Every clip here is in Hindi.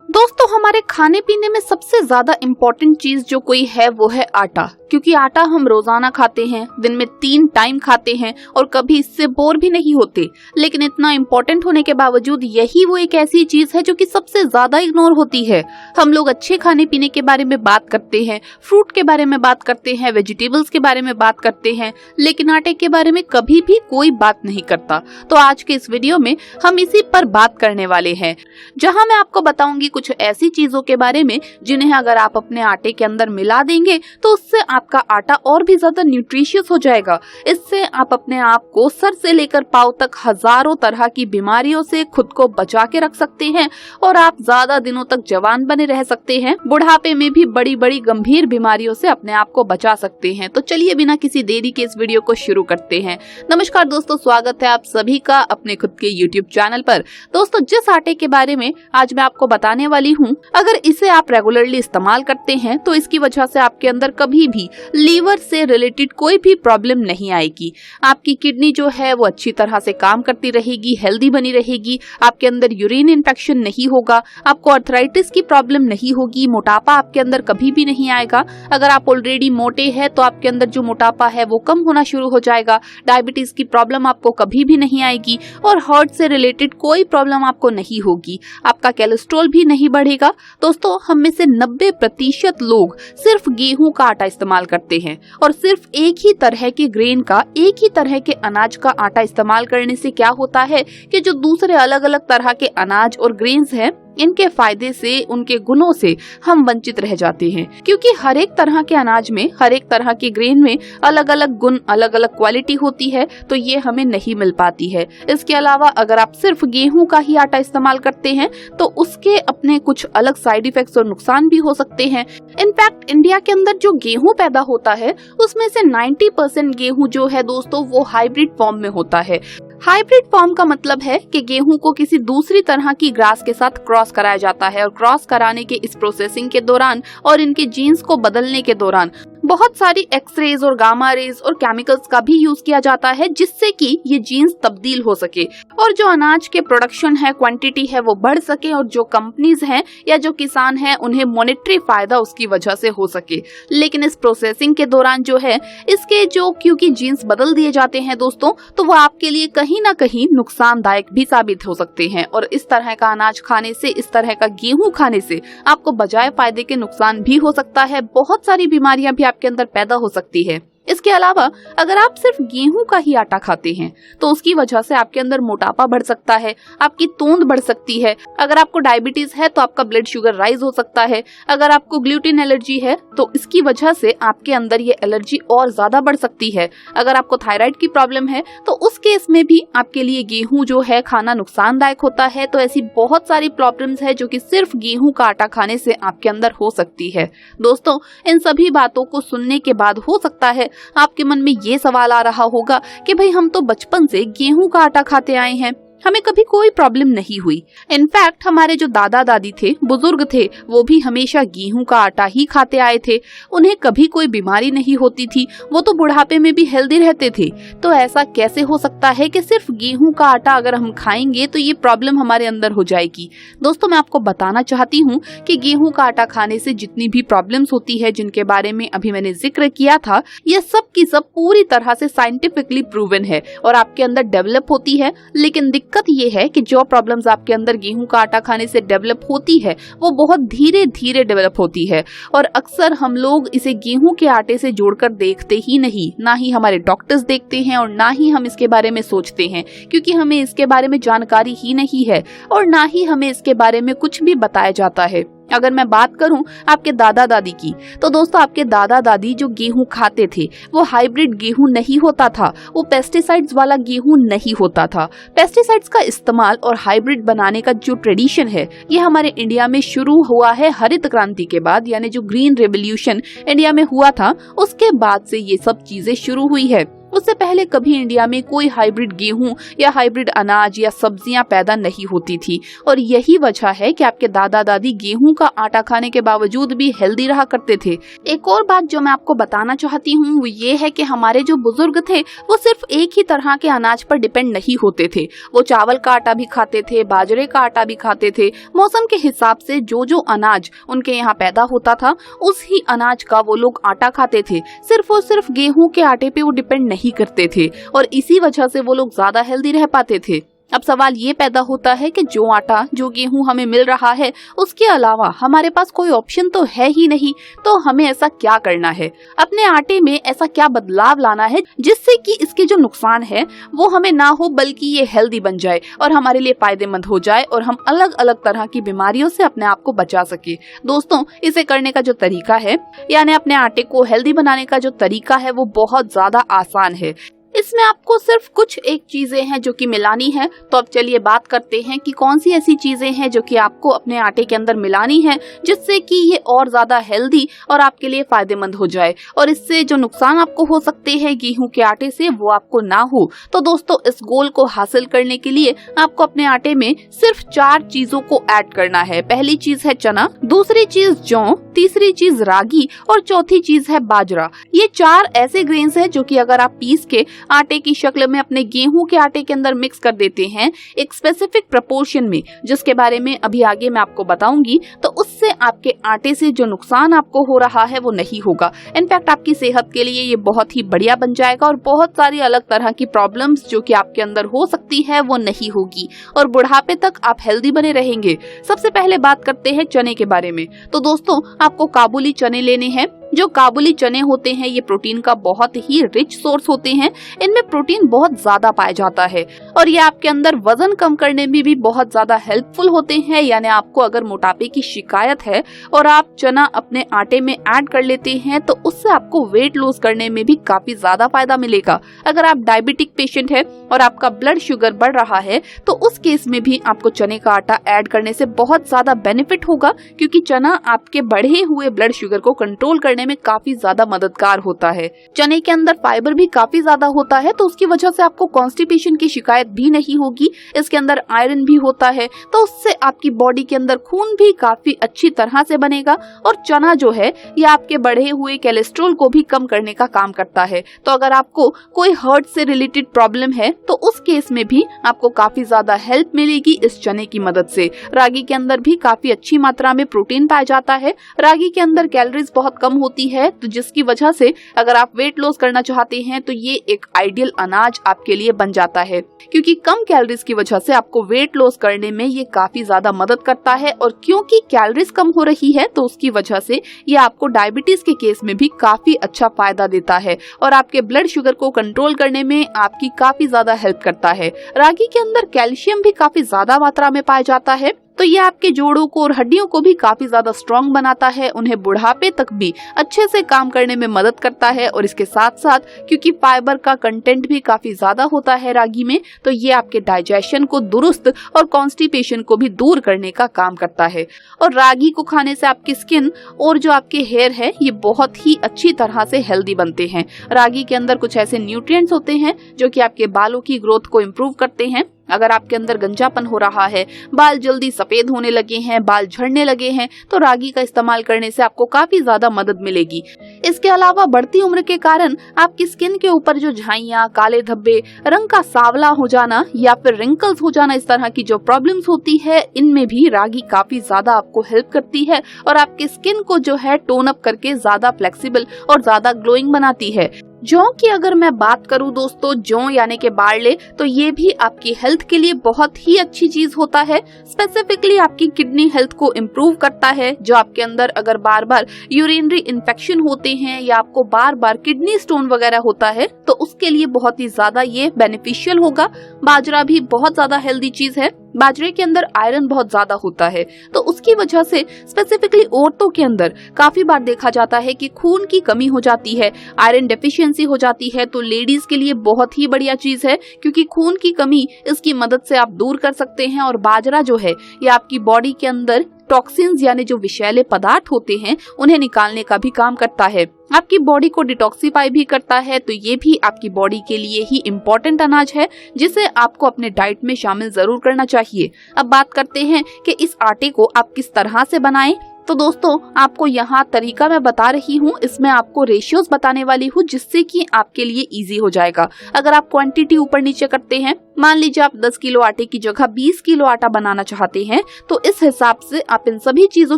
दोस्तों, हमारे खाने पीने में सबसे ज्यादा इम्पोर्टेंट चीज जो कोई है वो है आटा। क्योंकि आटा हम रोजाना खाते हैं, दिन में 3 टाइम खाते हैं और कभी इससे बोर भी नहीं होते। लेकिन इतना इम्पोर्टेंट होने के बावजूद यही वो एक ऐसी चीज है जो कि सबसे ज्यादा इग्नोर होती है। हम लोग अच्छे खाने पीने के बारे में बात करते हैं, फ्रूट के बारे में बात करते हैं, वेजिटेबल्स के बारे में बात करते हैं, लेकिन आटे के बारे में कभी भी कोई बात नहीं करता। तो आज के इस वीडियो में हम इसी पर बात करने वाले हैं, जहां मैं आपको बताऊंगी कुछ ऐसी चीजों के बारे में जिन्हें अगर आप अपने आटे के अंदर मिला देंगे तो उससे आपका आटा और भी ज्यादा न्यूट्रिशियस हो जाएगा। इससे आप अपने आप को सर से लेकर पांव तक हजारों तरह की बीमारियों से खुद को बचा के रख सकते हैं और आप ज्यादा दिनों तक जवान बने रह सकते हैं। बुढ़ापे में भी बड़ी बड़ी गंभीर बीमारियों से अपने आप को बचा सकते हैं। तो चलिए बिना किसी देरी के इस वीडियो को शुरू करते हैं। नमस्कार दोस्तों, स्वागत है आप सभी का अपने खुद के YouTube चैनल पर। दोस्तों, जिस आटे के बारे में आज मैं आपको बताने वाली हूँ, अगर इसे आप रेगुलरली इस्तेमाल करते हैं तो इसकी वजह से आपके अंदर कभी भी लीवर से रिलेटेड कोई भी प्रॉब्लम नहीं आएगी। आपकी किडनी जो है वो अच्छी तरह से काम करती रहेगी, हेल्दी बनी रहेगी, आपके अंदर यूरिन इन्फेक्शन नहीं होगा, आपको अर्थराइटिस की प्रॉब्लम नहीं होगी, मोटापा आपके अंदर कभी भी नहीं आएगा। अगर आप ऑलरेडी मोटे हैं तो आपके अंदर जो मोटापा है वो कम होना शुरू हो जाएगा। डायबिटीज की प्रॉब्लम आपको कभी भी नहीं आएगी और हार्ट से रिलेटेड कोई प्रॉब्लम आपको नहीं होगी। आपका कोलेस्ट्रॉल भी नहीं बढ़ेगा। दोस्तों, हम में से 90% लोग सिर्फ गेहूं का आटा इस्तेमाल करते हैं और सिर्फ एक ही तरह के ग्रेन का, एक ही तरह के अनाज का आटा इस्तेमाल करने से क्या होता है कि जो दूसरे अलग अलग तरह के अनाज और ग्रेन्स हैं, इनके फायदे से, उनके गुणों से हम वंचित रह जाते हैं। क्योंकि हर एक तरह के अनाज में, हर एक तरह के ग्रेन में अलग अलग गुण, अलग अलग क्वालिटी होती है, तो ये हमें नहीं मिल पाती है। इसके अलावा अगर आप सिर्फ गेहूं का ही आटा इस्तेमाल करते हैं तो उसके अपने कुछ अलग साइड इफेक्ट्स और नुकसान भी हो सकते हैं। इनफैक्ट इंडिया के अंदर जो गेहूं पैदा होता है उसमें से 90% गेहूं जो है दोस्तों वो हाइब्रिड फॉर्म में होता है। हाइब्रिड फॉर्म का मतलब है कि गेहूं को किसी दूसरी तरह की ग्रास के साथ क्रॉस कराया जाता है और क्रॉस कराने के इस प्रोसेसिंग के दौरान और इनके जीन्स को बदलने के दौरान बहुत सारी एक्सरेज और गामा रेज और केमिकल्स का भी यूज किया जाता है, जिससे कि ये जीन्स तब्दील हो सके और जो अनाज के प्रोडक्शन है, क्वांटिटी है, वो बढ़ सके और जो कंपनीज हैं या जो किसान हैं उन्हें मॉनेटरी फायदा उसकी वजह से हो सके। लेकिन इस प्रोसेसिंग के दौरान जो है इसके जो क्योंकि जीन्स बदल दिए जाते हैं दोस्तों, तो वो आपके लिए कहीं ना कहीं नुकसानदायक भी साबित हो सकते हैं। और इस तरह का अनाज खाने से, इस तरह का गेहूं खाने से आपको बजाय फायदे के नुकसान भी हो सकता है। बहुत सारी बीमारियां भी आपके अंदर पैदा हो सकती है। इसके अलावा अगर आप सिर्फ गेहूं का ही आटा खाते हैं तो उसकी वजह से आपके अंदर मोटापा बढ़ सकता है, आपकी तोंद बढ़ सकती है। अगर आपको डायबिटीज है तो आपका ब्लड शुगर राइज हो सकता है। अगर आपको ग्लूटेन एलर्जी है तो इसकी वजह से आपके अंदर ये एलर्जी और ज्यादा बढ़ सकती है। अगर आपको थायराइड की प्रॉब्लम है तो उस केस में भी आपके लिए गेहूं जो है खाना नुकसानदायक होता है। तो ऐसी बहुत सारी प्रॉब्लम्स है जो कि सिर्फ गेहूं का आटा खाने से आपके अंदर हो सकती है। दोस्तों, इन सभी बातों को सुनने के बाद हो सकता है आपके मन में ये सवाल आ रहा होगा कि भाई हम तो बचपन से गेहूं का आटा खाते आए हैं, हमें कभी कोई प्रॉब्लम नहीं हुई। इनफैक्ट हमारे जो दादा दादी थे, बुजुर्ग थे, वो भी हमेशा गेहूं का आटा ही खाते आए थे, उन्हें कभी कोई बीमारी नहीं होती थी, वो तो बुढ़ापे में भी हेल्दी रहते थे। तो ऐसा कैसे हो सकता है कि सिर्फ गेहूं का आटा अगर हम खाएंगे तो ये प्रॉब्लम हमारे अंदर हो जाएगी? दोस्तों, मैं आपको बताना चाहती हूँ कि गेहूं का आटा खाने से जितनी भी प्रॉब्लम्स होती है, जिनके बारे में अभी मैंने जिक्र किया था, ये सब की सब पूरी तरह से साइंटिफिकली प्रूवन है और आपके अंदर डेवलप होती है। लेकिन दिक्कत ये है कि जो प्रॉब्लम्स आपके अंदर गेहूं का आटा खाने से डेवलप होती है वो बहुत धीरे धीरे डेवलप होती है और अक्सर हम लोग इसे गेहूं के आटे से जोड़कर देखते ही नहीं, ना ही हमारे डॉक्टर्स देखते हैं और ना ही हम इसके बारे में सोचते हैं, क्योंकि हमें इसके बारे में जानकारी ही नहीं है और ना ही हमें इसके बारे में कुछ भी बताया जाता है। अगर मैं बात करूं आपके दादा दादी की, तो दोस्तों आपके दादा दादी जो गेहूं खाते थे वो हाइब्रिड गेहूं नहीं होता था, वो पेस्टिसाइड्स वाला गेहूं नहीं होता था। पेस्टिसाइड्स का इस्तेमाल और हाइब्रिड बनाने का जो ट्रेडिशन है ये हमारे इंडिया में शुरू हुआ है हरित क्रांति के बाद, यानी जो ग्रीन रेवोल्यूशन इंडिया में हुआ था उसके बाद से ये सब चीजें शुरू हुई है। उससे पहले कभी इंडिया में कोई हाइब्रिड गेहूं या हाइब्रिड अनाज या सब्जियां पैदा नहीं होती थी और यही वजह है कि आपके दादा दादी गेहूं का आटा खाने के बावजूद भी हेल्दी रहा करते थे। एक और बात जो मैं आपको बताना चाहती हूँ वो ये है कि हमारे जो बुजुर्ग थे वो सिर्फ एक ही तरह के अनाज पर डिपेंड नहीं होते थे। वो चावल का आटा भी खाते थे, बाजरे का आटा भी खाते थे। मौसम के हिसाब से जो जो अनाज उनके यहाँ पैदा होता था उस ही अनाज का वो लोग आटा खाते थे। सिर्फ और सिर्फ गेहूं के आटे पे वो डिपेंड नहीं करते थे और इसी वजह से वो लोग ज्यादा हेल्दी रह पाते थे। अब सवाल ये पैदा होता है कि जो आटा जो गेहूं हमें मिल रहा है उसके अलावा हमारे पास कोई ऑप्शन तो है ही नहीं, तो हमें ऐसा क्या करना है, अपने आटे में ऐसा क्या बदलाव लाना है जिससे कि इसके जो नुकसान है वो हमें ना हो बल्कि ये हेल्दी बन जाए और हमारे लिए फायदेमंद हो जाए और हम अलग अलग तरह की बीमारियों से अपने आप को बचा सके। दोस्तों, इसे करने का जो तरीका है यानी अपने आटे को हेल्दी बनाने का जो तरीका है वो बहुत ज्यादा आसान है। इसमें आपको सिर्फ कुछ एक चीजें हैं जो कि मिलानी है। तो अब चलिए बात करते हैं कि कौन सी ऐसी चीजें हैं जो कि आपको अपने आटे के अंदर मिलानी है जिससे कि ये और ज्यादा हेल्दी और आपके लिए फायदेमंद हो जाए और इससे जो नुकसान आपको हो सकते हैं गेहूं के आटे से वो आपको ना हो। तो दोस्तों, इस गोल को हासिल करने के लिए आपको अपने आटे में सिर्फ 4 चीजों को ऐड करना है। पहली चीज है चना, दूसरी चीज जौ, तीसरी चीज रागी और चौथी चीज है बाजरा। ये 4 ऐसे ग्रेन्स हैं जो कि अगर आप पीस के आटे की शक्ल में अपने गेहूं के आटे के अंदर मिक्स कर देते हैं एक स्पेसिफिक प्रोपोर्शन में, जिसके बारे में अभी आगे मैं आपको बताऊंगी, तो उससे आपके आटे से जो नुकसान आपको हो रहा है वो नहीं होगा। इनफैक्ट आपकी सेहत के लिए ये बहुत ही बढ़िया बन जाएगा और बहुत सारी अलग तरह की प्रॉब्लम्स जो कि आपके अंदर हो सकती है वो नहीं होगी और बुढ़ापे तक आप हेल्दी बने रहेंगे। सबसे पहले बात करते हैं चने के बारे में। तो दोस्तों, आपको काबुली चने लेने हैं। जो काबुली चने होते हैं ये प्रोटीन का बहुत ही रिच सोर्स होते हैं। इनमें प्रोटीन बहुत ज्यादा पाया जाता है और ये आपके अंदर वजन कम करने में भी बहुत ज्यादा हेल्पफुल होते हैं। यानी आपको अगर मोटापे की शिकायत है और आप चना अपने आटे में ऐड कर लेते हैं तो उससे आपको वेट लॉस करने में भी काफी ज्यादा फायदा मिलेगा। अगर आप डायबिटिक पेशेंट है और आपका ब्लड शुगर बढ़ रहा है तो उस केस में भी आपको चने का आटा ऐड करने से बहुत ज्यादा बेनिफिट होगा, क्योंकि चना आपके बढ़े हुए ब्लड शुगर को कंट्रोल करने में काफी ज्यादा मददगार होता है। चने के अंदर फाइबर भी काफी ज्यादा होता है तो उसकी वजह से आपको कॉन्स्टिपेशन की शिकायत भी नहीं होगी। इसके अंदर आयरन भी होता है तो उससे आपकी बॉडी के अंदर खून भी काफी अच्छी तरह से बनेगा और चना जो है ये आपके बढ़े हुए कोलेस्ट्रॉल को भी कम करने का काम करता है। तो अगर आपको कोई हार्ट से रिलेटेड प्रॉब्लम है तो उस केस में भी आपको काफी ज्यादा हेल्प मिलेगी इस चने की मदद से। रागी के अंदर भी काफी अच्छी मात्रा में प्रोटीन पाया जाता है। रागी के अंदर कैलोरीज बहुत कम होती है, तो जिसकी वजह से अगर आप वेट लॉस करना चाहते हैं तो ये एक आइडियल अनाज आपके लिए बन जाता है, क्योंकि कम कैलोरीज की वजह से आपको वेट लॉस करने में ये काफी ज्यादा मदद करता है। और क्योंकि कैलोरीज कम हो रही है तो उसकी वजह से ये आपको डायबिटीज के केस में भी काफी अच्छा फायदा देता है और आपके ब्लड शुगर को कंट्रोल करने में आपकी काफी ज्यादा हेल्प करता है। रागी के अंदर कैल्शियम भी काफी ज्यादा मात्रा में पाया जाता है, तो ये आपके जोड़ों को और हड्डियों को भी काफी ज्यादा स्ट्रॉन्ग बनाता है, उन्हें बुढ़ापे तक भी अच्छे से काम करने में मदद करता है। और इसके साथ साथ क्योंकि फाइबर का कंटेंट भी काफी ज्यादा होता है रागी में, तो ये आपके डाइजेशन को दुरुस्त और कॉन्स्टिपेशन को भी दूर करने का काम करता है। और रागी को खाने से आपकी स्किन और जो आपके हेयर है ये बहुत ही अच्छी तरह से हेल्दी बनते हैं। रागी के अंदर कुछ ऐसे न्यूट्रिएंट्स होते हैं जो कि आपके बालों की ग्रोथ को इम्प्रूव करते हैं। अगर आपके अंदर गंजापन हो रहा है, बाल जल्दी सफेद होने लगे हैं, बाल झड़ने लगे हैं, तो रागी का इस्तेमाल करने से आपको काफी ज्यादा मदद मिलेगी। इसके अलावा बढ़ती उम्र के कारण आपकी स्किन के ऊपर जो झाइयां, काले धब्बे, रंग का सांवला हो जाना या फिर रिंकल्स हो जाना, इस तरह की जो प्रॉब्लम्स होती है, इनमें भी रागी काफी ज्यादा आपको हेल्प करती है और आपके स्किन को जो है टोन अप करके ज्यादा फ्लेक्सिबल और ज्यादा ग्लोइंग बनाती है। जौ की अगर मैं बात करूं दोस्तों, जौ यानी के बार्ले, तो ये भी आपकी हेल्थ के लिए बहुत ही अच्छी चीज होता है। स्पेसिफिकली आपकी किडनी हेल्थ को इम्प्रूव करता है। जो आपके अंदर अगर बार बार यूरिनरी इन्फेक्शन होते हैं या आपको बार बार किडनी स्टोन वगैरह होता है तो उसके लिए बहुत ही ज्यादा ये बेनिफिशियल होगा। बाजरा भी बहुत ज्यादा हेल्दी चीज है। बाजरे के अंदर आयरन बहुत ज्यादा होता है, तो उसकी वजह से स्पेसिफिकली औरतों के अंदर काफी बार देखा जाता है कि खून की कमी हो जाती है, आयरन डेफिशिएंसी हो जाती है। तो लेडीज के लिए बहुत ही बढ़िया चीज है, क्योंकि खून की कमी इसकी मदद से आप दूर कर सकते हैं। और बाजरा जो है ये आपकी बॉडी के अंदर टॉक्सिन्स यानी जो विषैले पदार्थ होते हैं उन्हें निकालने का भी काम करता है। आपकी बॉडी को डिटॉक्सिफाई भी करता है, तो ये भी आपकी बॉडी के लिए ही इम्पोर्टेंट अनाज है जिसे आपको अपने डाइट में शामिल जरूर करना चाहिए। अब बात करते हैं कि इस आटे को आप किस तरह से बनाएं। तो दोस्तों आपको यहाँ तरीका मैं बता रही हूँ, इसमें आपको रेशियोज बताने वाली हूँ जिससे कि आपके लिए इजी हो जाएगा। अगर आप क्वांटिटी ऊपर नीचे करते हैं, मान लीजिए आप 10 किलो आटे की जगह 20 किलो आटा बनाना चाहते हैं, तो इस हिसाब से आप इन सभी चीजों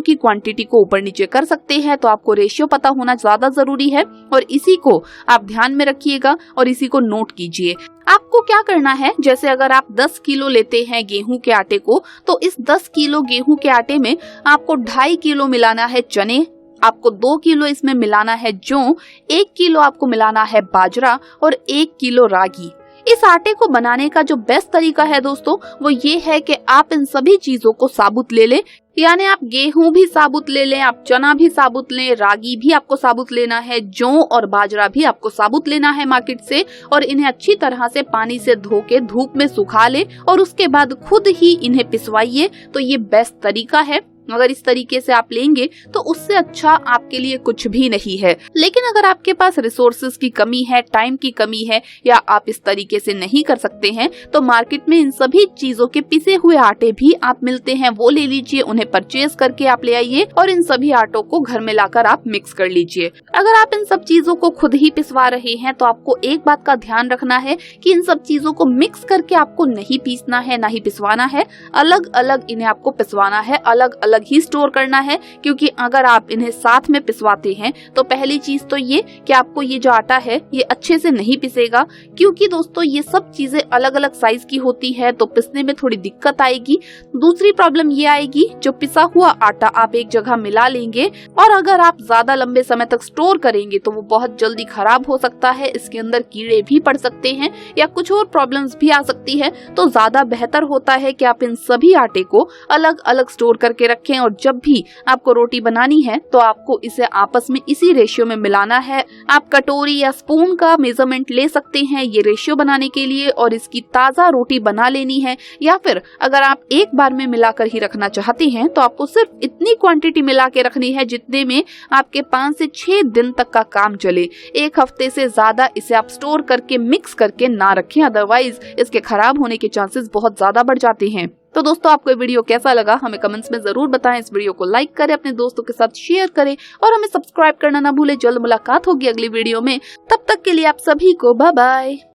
की क्वांटिटी को ऊपर नीचे कर सकते हैं। तो आपको रेशियो पता होना ज्यादा जरूरी है और इसी को आप ध्यान में रखिएगा और इसी को नोट कीजिए। आपको क्या करना है, जैसे अगर आप 10 किलो लेते हैं गेहूं के आटे को, तो इस 10 किलो गेहूं के आटे में आपको 2.5 किलो मिलाना है चने, आपको 2 किलो इसमें मिलाना है जौ, 1 किलो आपको मिलाना है बाजरा और 1 किलो रागी। इस आटे को बनाने का जो बेस्ट तरीका है दोस्तों वो ये है कि आप इन सभी चीजों को साबुत ले लें, यानी आप गेहूं भी साबुत ले लें, आप चना भी साबुत लें, रागी भी आपको साबुत लेना है, जौ और बाजरा भी आपको साबुत लेना है मार्केट से, और इन्हें अच्छी तरह से पानी से धो के धूप में सुखा ले और उसके बाद खुद ही इन्हें पिसवाइए। तो ये बेस्ट तरीका है। अगर इस तरीके से आप लेंगे तो उससे अच्छा आपके लिए कुछ भी नहीं है। लेकिन अगर आपके पास रिसोर्सेज की कमी है, टाइम की कमी है, या आप इस तरीके से नहीं कर सकते हैं, तो मार्केट में इन सभी चीजों के पिसे हुए आटे भी आप मिलते हैं, वो ले लीजिए, उन्हें परचेज करके आप ले आइए और इन सभी आटों को घर में लाकर आप मिक्स कर लीजिए। अगर आप इन सब चीजों को खुद ही पिसवा रहे हैं तो आपको एक बात का ध्यान रखना है कि इन सब चीजों को मिक्स करके आपको नहीं पीसना है, ना ही पिसवाना है, अलग अलग इन्हें आपको पिसवाना है, अलग अलग ही स्टोर करना है। क्योंकि अगर आप इन्हें साथ में पिसवाते हैं तो पहली चीज तो ये कि आपको ये जो आटा है ये अच्छे से नहीं पिसेगा, क्योंकि दोस्तों ये सब चीजें अलग अलग साइज की होती है तो पिसने में थोड़ी दिक्कत आएगी। दूसरी प्रॉब्लम ये आएगी, जो पिसा हुआ आटा आप एक जगह मिला लेंगे और अगर आप ज्यादा लंबे समय तक स्टोर करेंगे तो वो बहुत जल्दी खराब हो सकता है, इसके अंदर कीड़े भी पड़ सकते हैं या कुछ और प्रॉब्लम्स भी आ सकती है। तो ज्यादा बेहतर होता है कि आप इन सभी आटे को अलग अलग स्टोर करके रखें और जब भी आपको रोटी बनानी है तो आपको इसे आपस में इसी रेशियो में मिलाना है। आप कटोरी या स्पून का मेजरमेंट ले सकते हैं ये रेशियो बनाने के लिए और इसकी ताजा रोटी बना लेनी है, या फिर अगर आप एक बार में मिलाकर ही रखना चाहते हैं तो आपको सिर्फ इतनी क्वांटिटी मिला के रखनी है जितने में आपके 5 से 6 दिन तक का काम चले। एक हफ्ते से ज्यादा इसे आप स्टोर करके मिक्स करके ना रखें, अदरवाइज इसके खराब होने के चांसेस बहुत ज्यादा बढ़ जाते हैं। तो दोस्तों आपको ये वीडियो कैसा लगा हमें कमेंट्स में जरूर बताएं। इस वीडियो को लाइक करें, अपने दोस्तों के साथ शेयर करें और हमें सब्सक्राइब करना ना भूलें। जल्द मुलाकात होगी अगली वीडियो में, तब तक के लिए आप सभी को बाय बाय।